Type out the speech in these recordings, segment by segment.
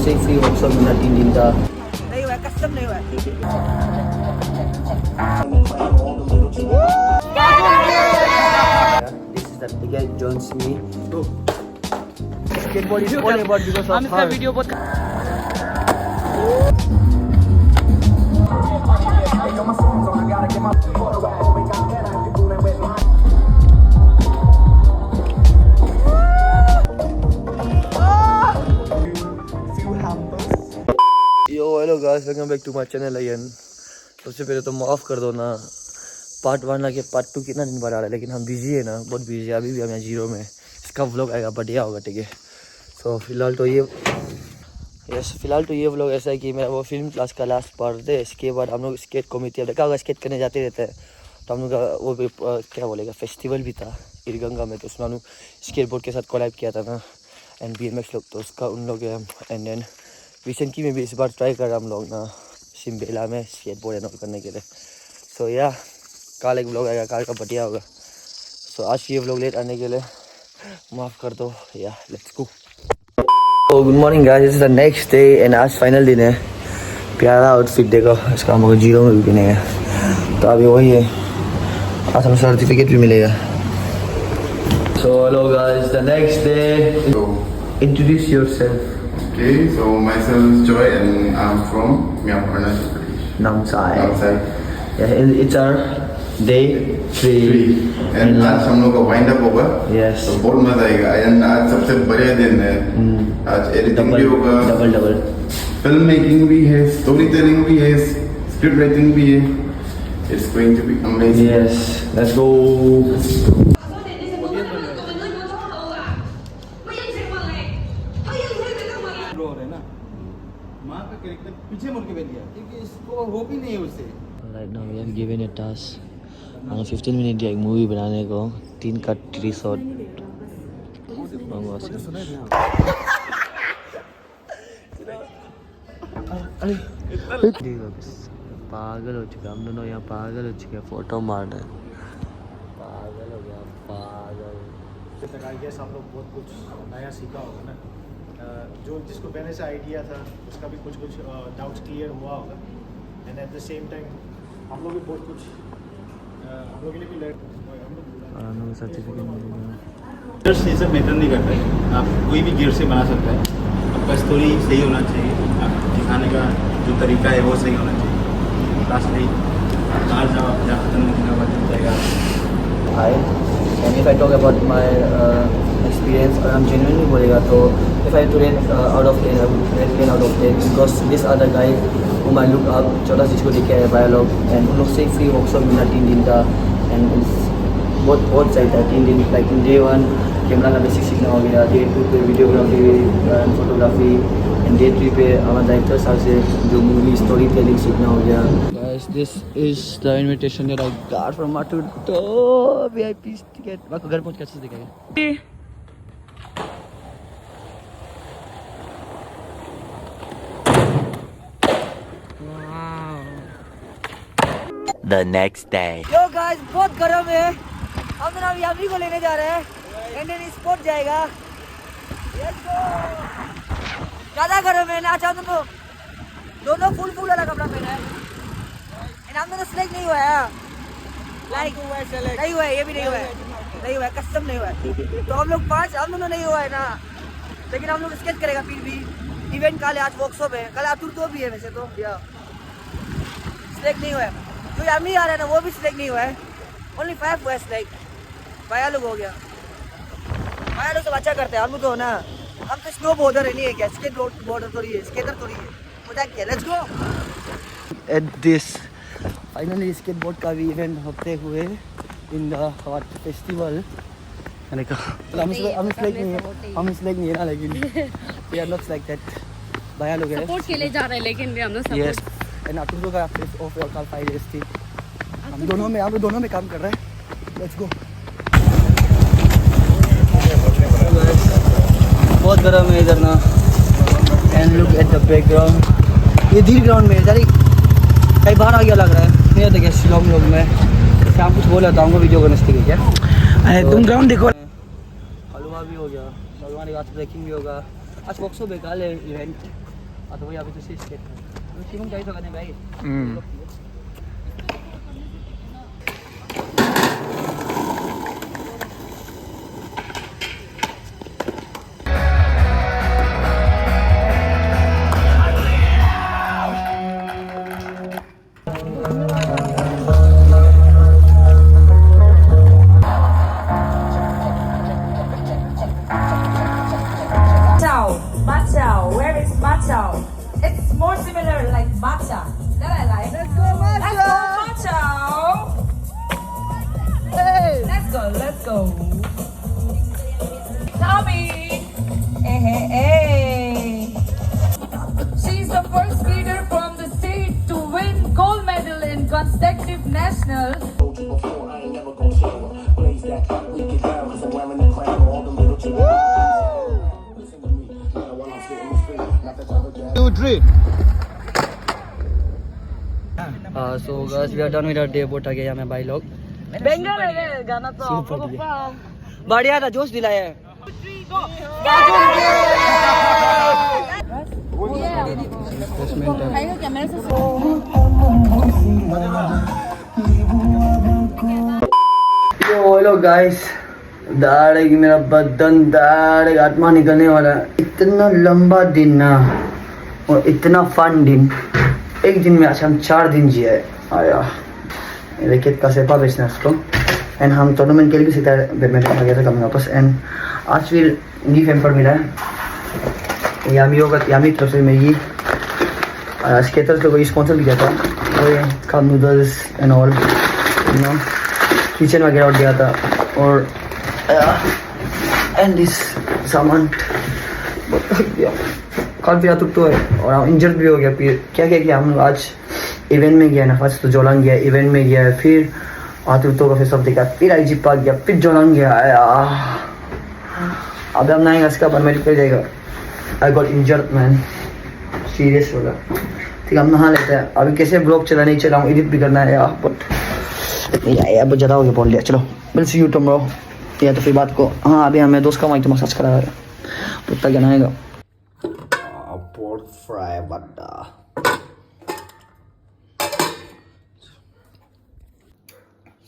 से ही free workshop मिला 3 दिन का। नहीं हुआ, कस्टम नहीं हुआ। This is the guy joins me. Skateboard is all about because हम of इसका her. वीडियो बहुत Yo, hello guys, welcome back to my channel again. सबसे पहले तो माफ़ कर दो ना, पार्ट 1 आके पार्ट 2 कितना दिन बाद आ रहा है, लेकिन हम बिजी है ना, बहुत बिजी है। अभी भी हम यहाँ जीरो में, इसका व्लॉग आएगा बढ़िया होगा, ठीक है। सो फिलहाल तो ये व्लॉग ऐसा है कि मेरा वो फिल्म क्लास का लास्ट पार्ट है। इसके बाद हम लोग स्केट कॉमिटी, अब देखा होगा स्केट करने जाते रहते हैं, तो हम लोग का वो भी क्या बोलेगा फेस्टिवल भी था इरगंगा में, तो उसमें हम लोग स्केट बोर्ड के साथ कोलैब किया था ना, एंड BMX लोग, तो उसका उन लोग एंड देन रिसेंटली में भी इस बार ट्राई कर रहा हम लोग ना सिम्बेला में स्केट बोर्ड एंड करने के लिए। सो या कल एक व्लॉग आएगा, कल का बढ़िया होगा। सो आज ये व्लॉग लेट आने के लिए माफ़ कर दो। या let's go. Good morning guys, this is the next day and आज फाइनल दिन है। प्यारा आउटफिट देखो, इसका हमको जीरो में भी पहनेगा, तो अभी वही है, आज हमें सर्टिफिकेट भी मिलेगा। So hello guys, the next day, introduce yourself. Okay, so myself is Joy and I'm from Myanmar, Arunachal Pradesh. Namsai. Outside. Yeah, it's our day 3 And आज हम लोग का वाइंड अप होगा। Yes. तो बहुत मजा आएगा। एंड आज सबसे बढ़िया दिन है। आज एडिटिंग भी होगा, डबल फिल्म मेकिंग भी है, स्टोरी टेलिंग भी है, स्क्रिप्ट राइटिंग भी है। It's going to be amazing. Yes, let's go. पीछे मुड़ के बैठ गया क्योंकि इसको होप ही नहीं है उससे। Right now we have given a task, हमें 15 मिनट दिया एक मूवी बनाने को, 3 कट 3 शॉट। पागल हो चुका, हम दोनों यहाँ पागल हो चुके हैं, फोटो मार रहे हैं, पागल हो गया पागल। आई गेस आप लोग बहुत कुछ नया सीखा होगा ना, जो जिसको पहले से आइडिया था उसका भी कुछ डाउट्स क्लियर हुआ होगा, and at the same time हम लोग भी बहुत कुछ हम लोग के लिए भी लर्न सर्टिफिकेट गियर से सब मैटर नहीं करता है। आप कोई भी गियर से बना सकता है, आपका स्टोरी सही होना चाहिए, आप दिखाने का जो तरीका है वो सही होना चाहिए। लास्ट नहीं आज जब जहाँ खत्म होने का बाद जाएगा। Hi, and if I talk about my experience, और हम genuinely बोलेगा तो if I to rate out of 10, I would rate 10 out of 10 because these are the guys whom I look up, 14 जिसको देखे है बायोलॉग, एंड उन लोग से फ्री वर्कशॉप मिला 3 दिन का, एंड बहुत सही था 3 दिन। लाइक इन डे 1 कैमरा का बेसिक सीखना हो गया, डे 2 पे videography and photography, and day 3 पे हमारे डायरेक्टर साहब से जो मूवी स्टोरी टेलिंग सीखना हो गया। Guys, this is the invitation that I got from Matu to VIP ticket। आपको घर पहुँच के अच्छे से दिखाएगा। The next day. Yo guys बहुत गर्म है, हम दोनों अभी यामी को लेने जा रहे हैं, इंडियन स्पोर्ट जाएगा। Let's go. ज़्यादा गर्म है ना, अच्छा दोनों फुल वाला कपड़ा पहना है, एंड हम दोनों सिलेक्ट नहीं हुआ है, लाइक नहीं हुआ है, ये भी नहीं हुआ है, कस्टम नहीं हुआ है। तो हम लोग 5 हम दोनों नहीं हुआ है ना, लेकिन हम लोग स्केच करेगा फिर भी। इवेंट कल आज वर्कशॉप है, कल आतुर तो भी है वैसे तो, या सिलेक्ट नहीं हुआ है। जो यामी आ रहा है ना वो भी सिलेक्ट नहीं हुआ है, ओनली 5 हुआ है सिलेक्ट। भाया लोग हो गया, भाया लोग सब अच्छा करते हैं, हम तो ना हम तो स्नो बोर्डर है, नहीं है क्या स्केट बोर्डर थोड़ी है, स्केटर थोड़ी है, मजाक किया। Let's go. At this finally skateboard का भी इवेंट होते हुए इन द फेस्टिवल, मैंने कहा हम सिलेक्ट नहीं है ना, लेकिन वी आर नॉट सिलेक्टेड। भाया लोग हैं सपोर्ट के लिए जा रहे हैं, लेकिन भी हम लोग यस, सपोर्ट एंड अतुल का ऑफ कल 5 days थी, हम दोनों में काम कर रहे हैं। Let's go. बहुत गर्म है इधर ना, and look at the background, ये धीर ग्राउंड में है, कहीं बाहर आ गया लग रहा है। नहीं देखिए शिलोंग लोग में क्या कुछ बोला था हमको वीडियो करने के लिए क्या, अरे तुम ग्राउंड देखो। हलवा भी हो गया, भगवान के बाद ब्रेकिंग भी होगा। आज वर्कशॉप है, कल है इवेंट, तो वही अभी तो स्केट शिवम क्या करने भाई Matcha. Where is matcha? It's more similar like matcha. That I like. Let's go matcha. Hey. Let's go. Tommy. Hey. She's the first speeder from the state to win gold medal in consecutive nationals. So guys, we are done with our day boat आ गया हमें भाई लोग Bengal है गाना तो आप लोगों को बढ़िया था जोश दिलाया है हेलो गाइस दाढ़ी मेरा बदन दाढ़ी आत्मा निकलने वाला है इतना लंबा दिन ना और इतना फन दिन एक दिन में आज हम 4 दिन जिए आया रैकेट का सेपा बेचना उसको एंड हम टूर्नामेंट के लिए भी सीखा बैडमिंटन आ गया था कम वापस एंड आज फिर गिफ्ट हैम्पर मिला है यामी तरफ से मेरी स्केटर्स को स्पॉन्सर भी किया था वो cup noodles and all you know kitchen वगैरह दिया था और एंड दिस सामान काफ़ी आतुक तो है और हम इंजर्ड भी हो गया फिर क्या किया हम लोग आज इवेंट में गया ना फर्स्ट तो जोलांग गया इवेंट में गया फिर आतुक का फिर सब देखा फिर आई जी पार्क गया फिर जोलांग गया अब हम नहीं इसका पर मेडिकल जाएगा I got injured man serious होगा ठीक हम नहा लेते हैं अभी कैसे ब्लॉग चला नहीं चला हूँ एडिट भी करना है यार बट नहीं आया बहुत ज़्यादा हो गया बोल दिया चलो विल सी यू टुमारो या तो फिर बात को हाँ अभी हमें दोस्त का माइक तो मसाज करा है उतना क्या आएगा pork fry butter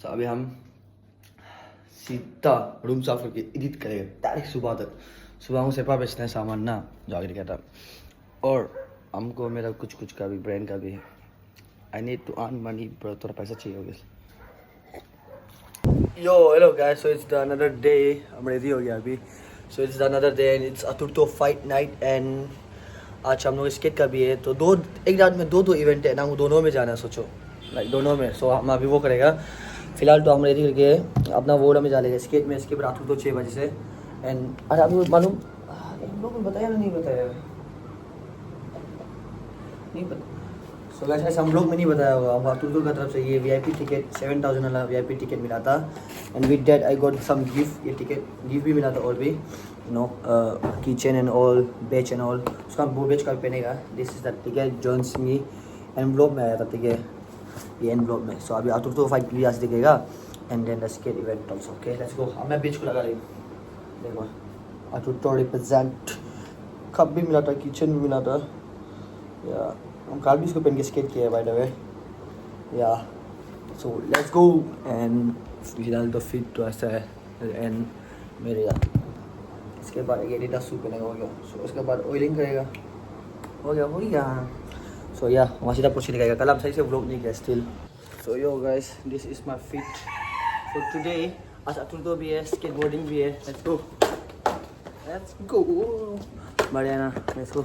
so अभी हम सीधा रूम साफ करके एडिट करेंगे डायरेक्ट सुबह तक सुबह को सेपा बेचना है सामान ना जाकर कहता और हमको मेरा कुछ का भी ब्रांड का भी है I need to earn money bro थोड़ा पैसा चाहिए होगा yo hello guys so it's the another day हम रेडी हो गया अभी so it's the another day and it's अतुर्तो फाइट नाइट एंड आज हम लोग स्केट का भी है तो एक रात में दो इवेंट है ना वो दोनों में जाना है सोचो लाइक दोनों में सो हम अभी वो करेगा फिलहाल तो हम रेडी करके अपना वोड़ा में जा लेंगे स्केट में इसके रात को 6 बजे से एंड अरे अभी मालूम इन लोगों को बताया ना नहीं बताया नहीं पता सो गाइस हम लोग में नहीं बताया होगा अब अतुल का तरफ से ये VIP टिकट 7000 वाला VIP टिकट मिला था and with that I got some gift ये टिकट गिफ्ट भी मिला था और भी no kitchen and all badge and all उसका वो बेच का पहनेगा this is the ticket John's me envelope में आया था टिकट ये एनवलप में सो अभी अतुल तो फाइट भी आज दिखेगा and then the skate event also okay let's go मैं बेच को लगा रही देखो अतुल तो रिप्रेजेंट कप भी मिला था किचन भी मिला था या हम कल भी इसको पहन के स्केट किया है बाय द वे या सो लेट्स गो एंड फिलहाल तो फिट तो ऐसा है एंड मेरे इसके बाद ये एडिडास शू पहनेगा हो गया सो उसके बाद ऑयलिंग करेगा हो गया सो या वहाँ सीधा प्रोसीड करेगा कल हम सही से व्लॉग नहीं किया still so yo guys this is my fit for today आज अतुल तो भी है स्केटबोर्डिंग भी है लेट्स गो बढ़िया ना let's go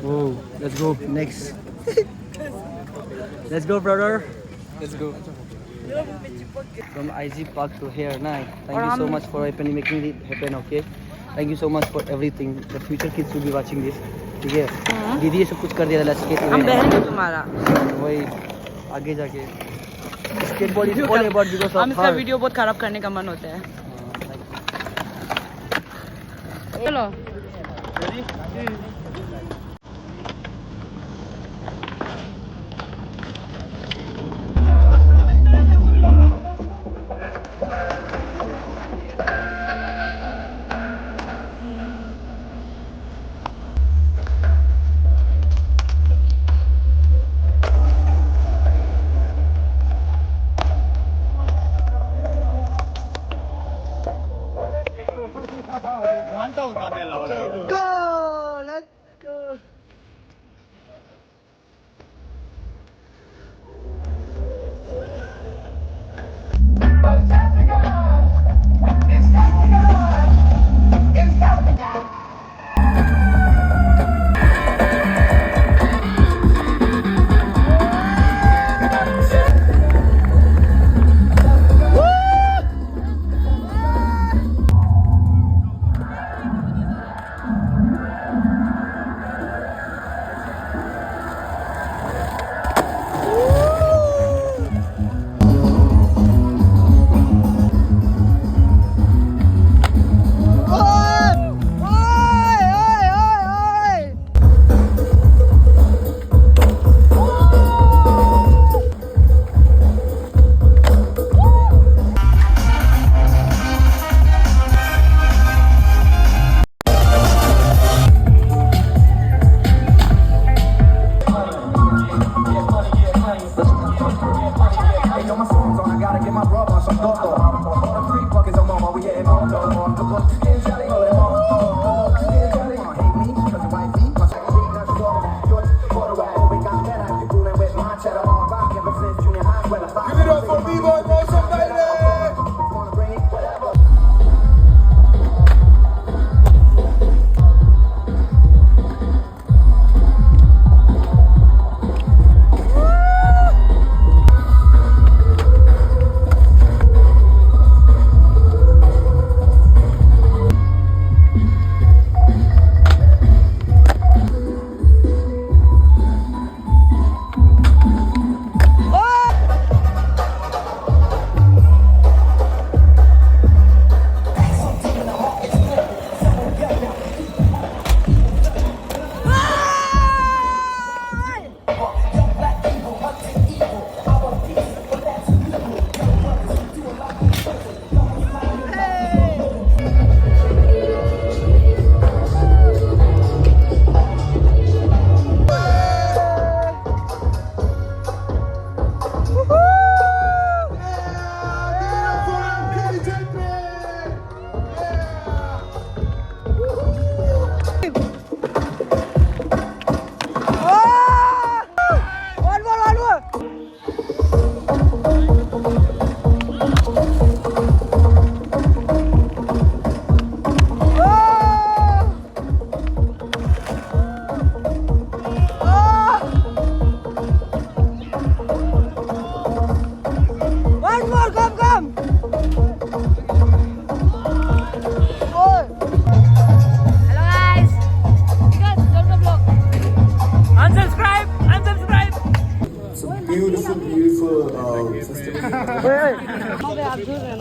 Oh, let's go next. Let's go, brother. Let's go. From IG Park to here, night. Thank you so much for making it happen. Okay. Thank you so much for everything. The future kids will be watching this. ठीक है. दीदी ये सब कुछ कर दिया था skate में. हम बहन है तुम्हारा. वही आगे जाके. Skateboard is all about because of हम इसका वीडियो बहुत खराब करने का मन होता है. चलो go, let's go.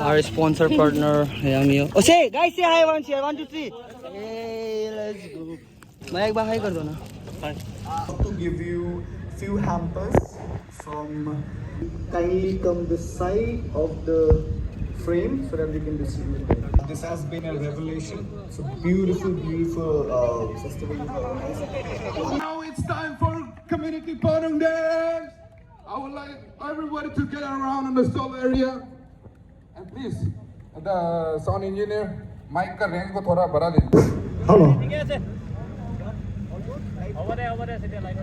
Our sponsor partner, Yamio. Oh, say, guys, say hi once here. 1, 2, 3. Hey, let's go. Mayak ba hi kar do na? To give you few hampers from kindly come this side of the frame so that we can distribute it. This has been a revelation. It's a beautiful, beautiful festival. Now it's time for community Padang dance. I would like everybody to get around in the stall area. And please, the sound engineer, mic का range को थोड़ा बढ़ा दे. Hello. Over there, sit there, like,